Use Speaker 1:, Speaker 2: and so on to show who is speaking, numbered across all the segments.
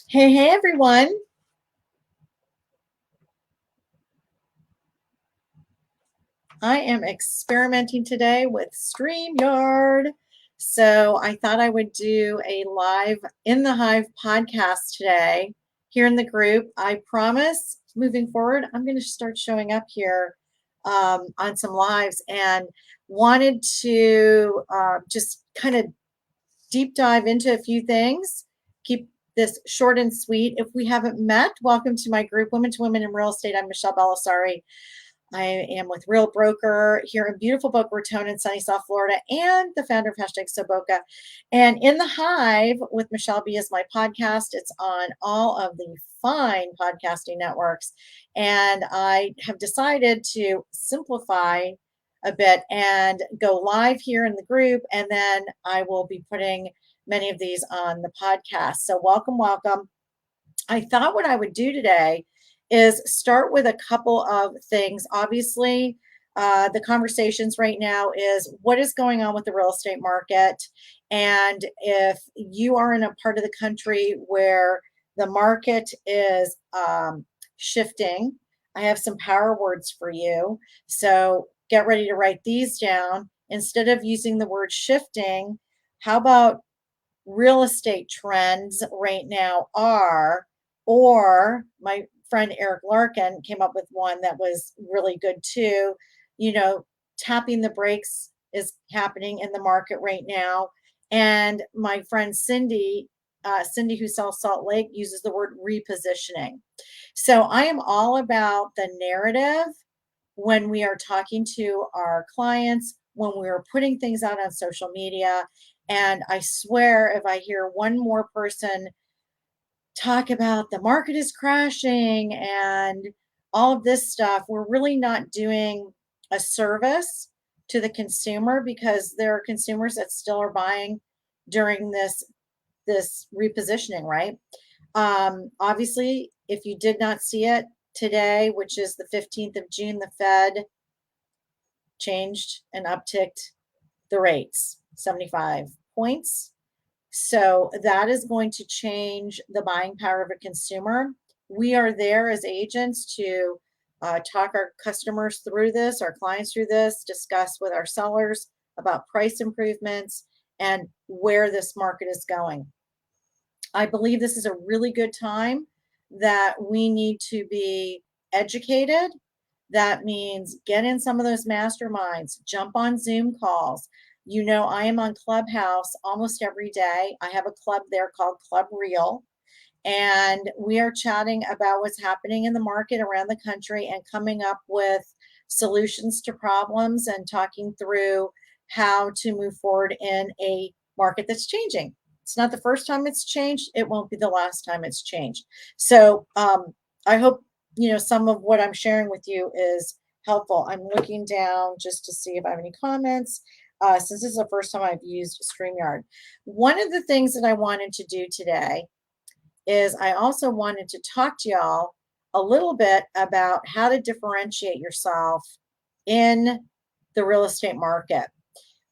Speaker 1: Hey, everyone. I am experimenting today with StreamYard. So I thought I would do a live in the Hive podcast today here in the group. I promise moving forward, I'm going to start showing up here on some lives and wanted to just kind of deep dive into a few things. Keep this short and sweet. If we haven't met, welcome to my group, Women to Women in Real Estate. I'm Michle Belisari. I am with Real Broker here in beautiful Boca Raton in sunny South Florida and the founder of #SoBoca. And In the Hive with Michle B is my podcast. It's on all of the fine podcasting networks. And I have decided to simplify a bit and go live here in the group. And then I will be putting many of these on the podcast. So welcome, welcome. I thought what I would do today is start with a couple of things. Obviously, the conversations right now is what is going on with the real estate market. And if you are in a part of the country where the market is shifting, I have some power words for you. So get ready to write these down. Instead of using the word shifting, how about real estate trends right now are, or my friend Eric Larkin came up with one that was really good too. You know, tapping the brakes is happening in the market right now. And my friend Cindy, who sells Salt Lake, uses the word repositioning. So I am all about the narrative when we are talking to our clients, when we are putting things out on social media. And I swear, if I hear one more person talk about the market is crashing and all of this stuff, we're really not doing a service to the consumer, because there are consumers that still are buying during this repositioning, right? Obviously, if you did not see it today, which is the 15th of June, the Fed changed and upticked the rates 75 points. So that is going to change the buying power of a consumer. We are there as agents to talk our customers through this, our clients through this, discuss with our sellers about price improvements and where this market is going. I believe this is a really good time that we need to be educated. That means get in some of those masterminds, jump on Zoom calls. You know, I am on Clubhouse almost every day. I have a club there called Club Real, and we are chatting about what's happening in the market around the country and coming up with solutions to problems and talking through how to move forward in a market that's changing. It's not the first time it's changed. It won't be the last time it's changed. So I hope some of what I'm sharing with you is helpful. I'm looking down just to see if I have any comments. Since this is the first time I've used StreamYard. One of the things that I wanted to do today is I also wanted to talk to y'all a little bit about how to differentiate yourself in the real estate market.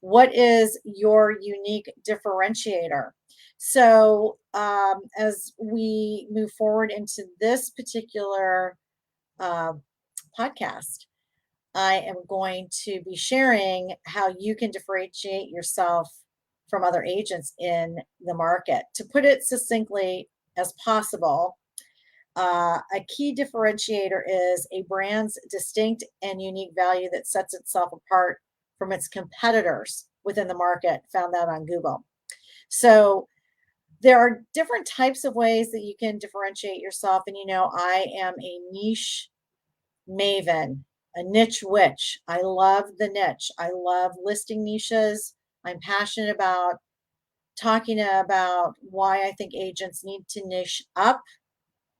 Speaker 1: What is your unique differentiator? So, as we move forward into this particular uh, podcast, I am going to be sharing how you can differentiate yourself from other agents in the market. To put it succinctly as possible, a key differentiator is a brand's distinct and unique value that sets itself apart from its competitors within the market. Found that on Google. So there are different types of ways that you can differentiate yourself. And I am a niche maven, a niche witch. I love the niche. I love listing niches. I'm passionate about talking about why I think agents need to niche up.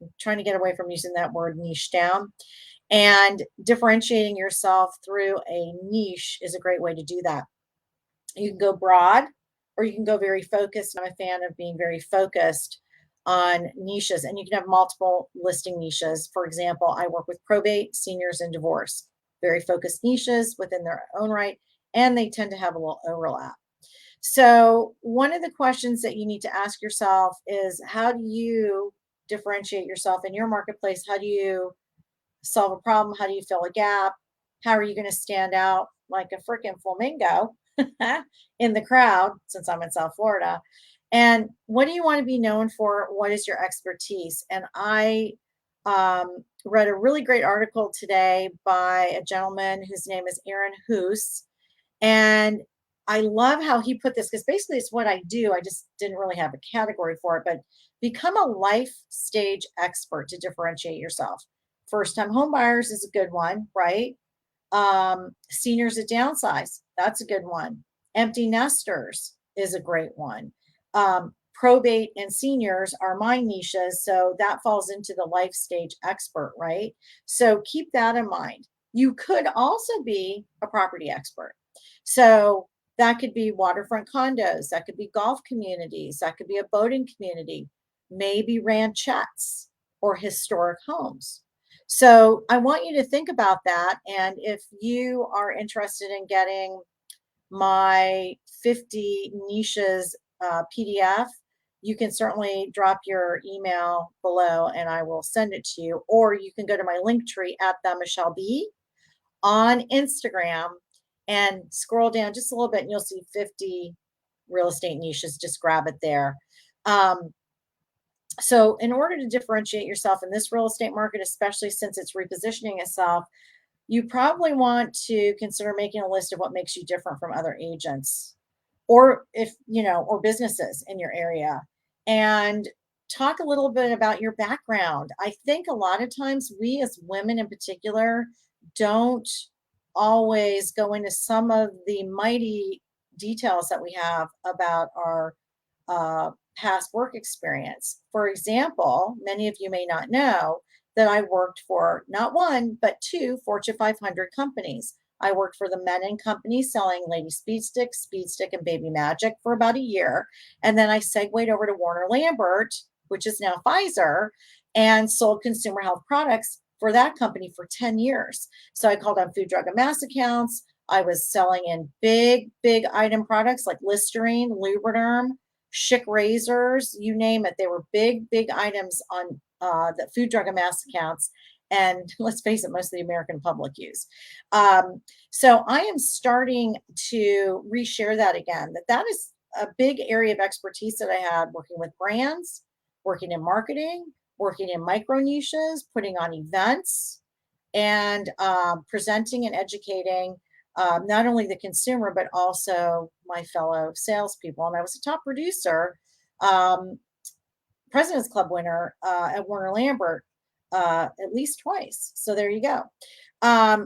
Speaker 1: I'm trying to get away from using that word niche down. And differentiating yourself through a niche is a great way to do that. You can go broad or you can go very focused. I'm a fan of being very focused on niches, and you can have multiple listing niches. For example, I work with probate, seniors, and divorce, very focused niches within their own right, and they tend to have a little overlap. So, one of the questions that you need to ask yourself is how do you differentiate yourself in your marketplace? How do you solve a problem? How do you fill a gap? How are you going to stand out like a freaking flamingo in the crowd, since I'm in South Florida? And what do you want to be known for? What is your expertise? And I read a really great article today by a gentleman whose name is Aaron Hoos. And I love how he put this, because basically it's what I do. I just didn't really have a category for it, but become a life stage expert to differentiate yourself. First time home buyers is a good one, right? Seniors that downsize, that's a good one. Empty nesters is a great one. Probate and seniors are my niches, so that falls into the life stage expert, right? So keep that in mind. You could also be a property expert. So that could be waterfront condos, that could be golf communities, that could be a boating community, maybe ranchettes or historic homes. So I want you to think about that. And if you are interested in getting my 50 niches PDF, you can certainly drop your email below and I will send it to you. Or you can go to my link tree at the Michle B on Instagram and scroll down just a little bit and you'll see 50 real estate niches. Just grab it there. So in order to differentiate yourself in this real estate market, especially since it's repositioning itself, you probably want to consider making a list of what makes you different from other agents, or if, or businesses in your area, and talk a little bit about your background. I think a lot of times we as women in particular don't always go into some of the mighty details that we have about our past work experience. For example, many of you may not know that I worked for not one, but two Fortune 500 companies. I worked for the Menon Company selling Lady Speed Stick, and Baby Magic for about a year. And then I segued over to Warner Lambert, which is now Pfizer, and sold consumer health products for that company for 10 years. So I called on food, drug, and mass accounts. I was selling in big item products like Listerine, Lubriderm, Schick razors, you name it. They were big items on the food, drug, and mass accounts. And let's face it, most of the American public use. So I am starting to reshare that again, that is a big area of expertise that I had working with brands, working in marketing, working in micro niches, putting on events, and presenting and educating not only the consumer, but also my fellow salespeople. And I was a top producer, President's Club winner at Warner Lambert at least twice. So there you go.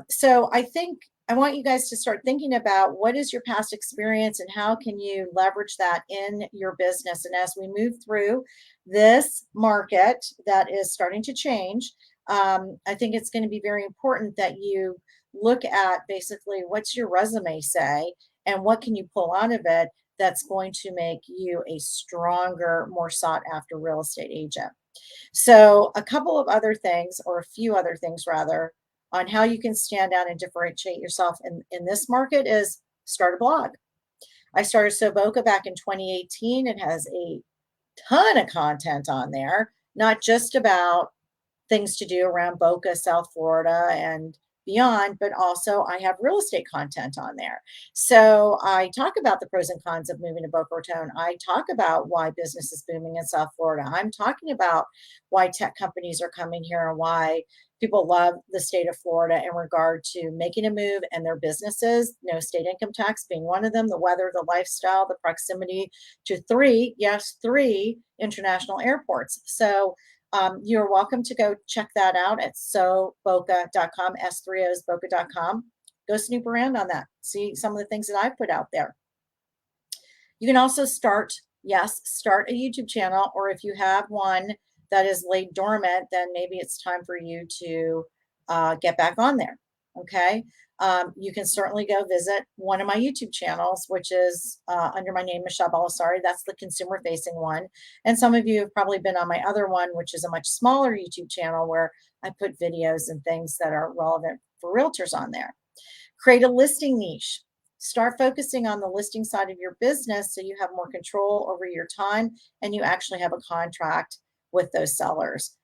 Speaker 1: So I think I want you guys to start thinking about what is your past experience and how can you leverage that in your business. And as we move through this market that is starting to change, I think it's going to be very important that you look at basically what's your resume say and what can you pull out of it that's going to make you a stronger, more sought after real estate agent. So a couple of other things, or a few other things rather, on how you can stand out and differentiate yourself in this market is start a blog. I started Soboka back in 2018. It has a ton of content on there, not just about things to do around Boca, South Florida, and beyond, but also I have real estate content on there. So I talk about the pros and cons of moving to Boca Raton. I talk about why business is booming in South Florida. I'm talking about why tech companies are coming here and why people love the state of Florida in regard to making a move and their businesses, no state income tax being one of them, the weather, the lifestyle, the proximity to three international airports. So you're welcome to go check that out at soboka.com, S3Osboka.com. Go snoop around on that. See some of the things that I've put out there. You can also start a YouTube channel, or if you have one that is laid dormant, then maybe it's time for you to get back on there. Okay. You can certainly go visit one of my YouTube channels, which is under my name, Michle Belisari. That's the consumer facing one. And some of you have probably been on my other one, which is a much smaller YouTube channel where I put videos and things that are relevant for realtors on there. Create a listing niche. Start focusing on the listing side of your business so you have more control over your time and you actually have a contract with those sellers.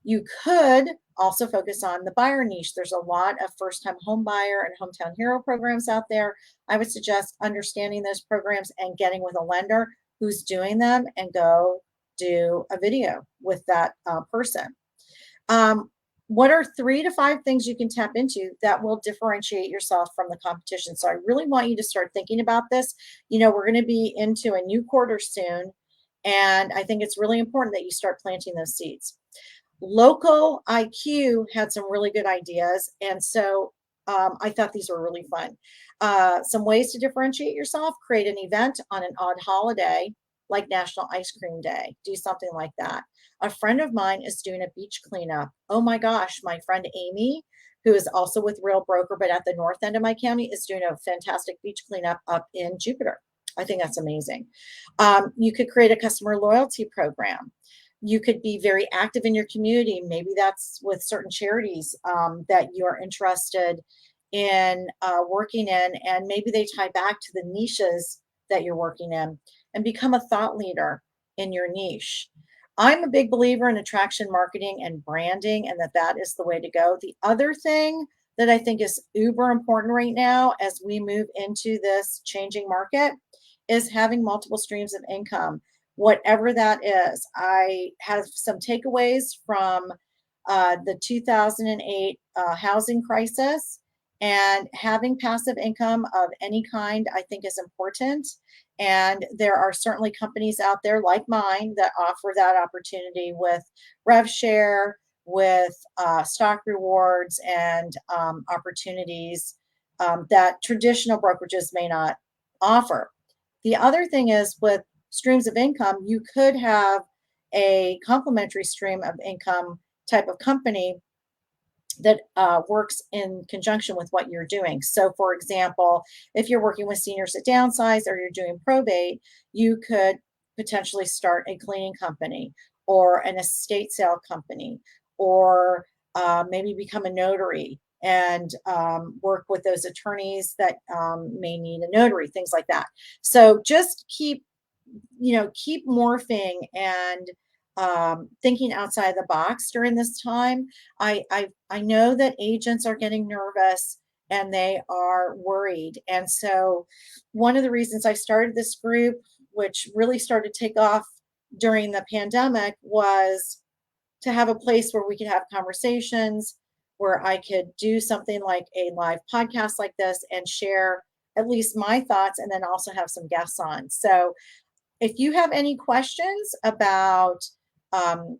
Speaker 1: You could also focus on the buyer niche. There's a lot of first-time home buyer and hometown hero programs out there. I would suggest understanding those programs and getting with a lender who's doing them and go do a video with that person. What are 3 to 5 things you can tap into that will differentiate yourself from the competition? So I really want you to start thinking about this. We're going to be into a new quarter soon, and I think it's really important that you start planting those seeds. Local IQ had some really good ideas, and so I thought these were really fun. Some ways to differentiate yourself: create an event on an odd holiday like National Ice Cream Day. Do something like that. A friend of mine is doing a beach cleanup. Oh my gosh, my friend Amy, who is also with Real Broker, but at the north end of my county, is doing a fantastic beach cleanup up in Jupiter. I think that's amazing. You could create a customer loyalty program. You could be very active in your community. Maybe that's with certain charities that you're interested in working in, and maybe they tie back to the niches that you're working in, and become a thought leader in your niche. I'm a big believer in attraction marketing and branding, and that is the way to go. The other thing that I think is uber important right now as we move into this changing market is having multiple streams of income, whatever that is. I have some takeaways from the 2008 housing crisis, and having passive income of any kind, I think, is important. And there are certainly companies out there like mine that offer that opportunity with rev share, with stock rewards, and opportunities that traditional brokerages may not offer. The other thing is, with streams of income, you could have a complementary stream of income type of company that works in conjunction with what you're doing. So, for example, if you're working with seniors that downsize or you're doing probate, you could potentially start a cleaning company or an estate sale company, or maybe become a notary and work with those attorneys that may need a notary, things like that. So just keep morphing and thinking outside the box during this time. I know that agents are getting nervous and they are worried. And so one of the reasons I started this group, which really started to take off during the pandemic, was to have a place where we could have conversations, where I could do something like a live podcast like this and share at least my thoughts, and then also have some guests on. So if you have any questions about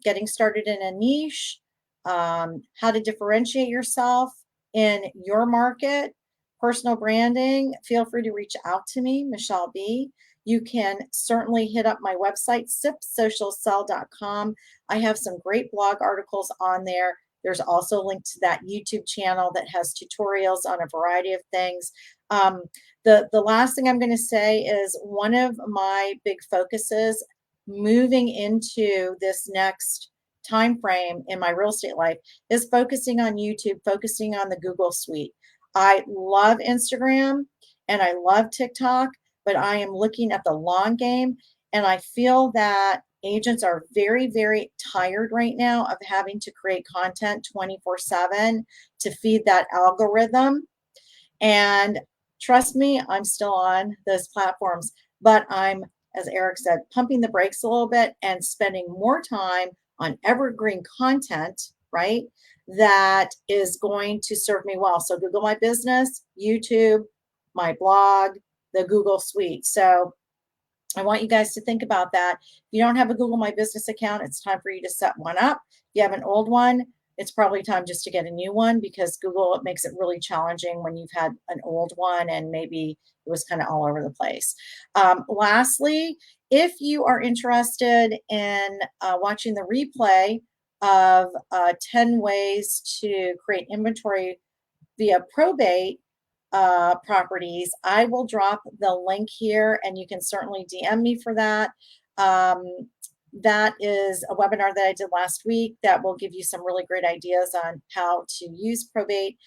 Speaker 1: getting started in a niche, how to differentiate yourself in your market, personal branding, feel free to reach out to me, Michelle B. You can certainly hit up my website, sipsocialsell.com. I have some great blog articles on there. There's also a link to that YouTube channel that has tutorials on a variety of things. The last thing I'm going to say is, one of my big focuses moving into this next time frame in my real estate life is focusing on YouTube, focusing on the Google suite. I love Instagram and I love TikTok, but I am looking at the long game, and I feel that agents are very, very tired right now of having to create content 24/7 to feed that algorithm. And trust me, I'm still on those platforms, but I'm, as Eric said, pumping the brakes a little bit and spending more time on evergreen content, right? That is going to serve me well. So Google My Business, YouTube, my blog, the Google Suite. So I want you guys to think about that. If you don't have a Google My Business account, it's time for you to set one up. If you have an old one, it's probably time just to get a new one, because Google, it makes it really challenging when you've had an old one and maybe it was kind of all over the place. Lastly, if you are interested in watching the replay of 10 ways to create inventory via probate properties, I will drop the link here, and you can certainly DM me for that. That is a webinar that I did last week that will give you some really great ideas on how to use probate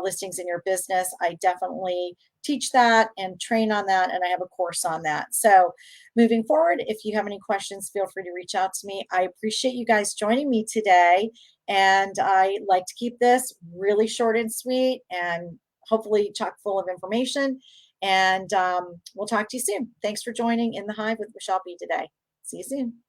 Speaker 1: listings in your business. I definitely teach that and train on that, and I have a course on that. So moving forward, if you have any questions, feel free to reach out to me. I appreciate you guys joining me today, and I like to keep this really short and sweet and hopefully chock full of information. And we'll talk to you soon. Thanks for joining In the Hive with Michle B today. See you soon.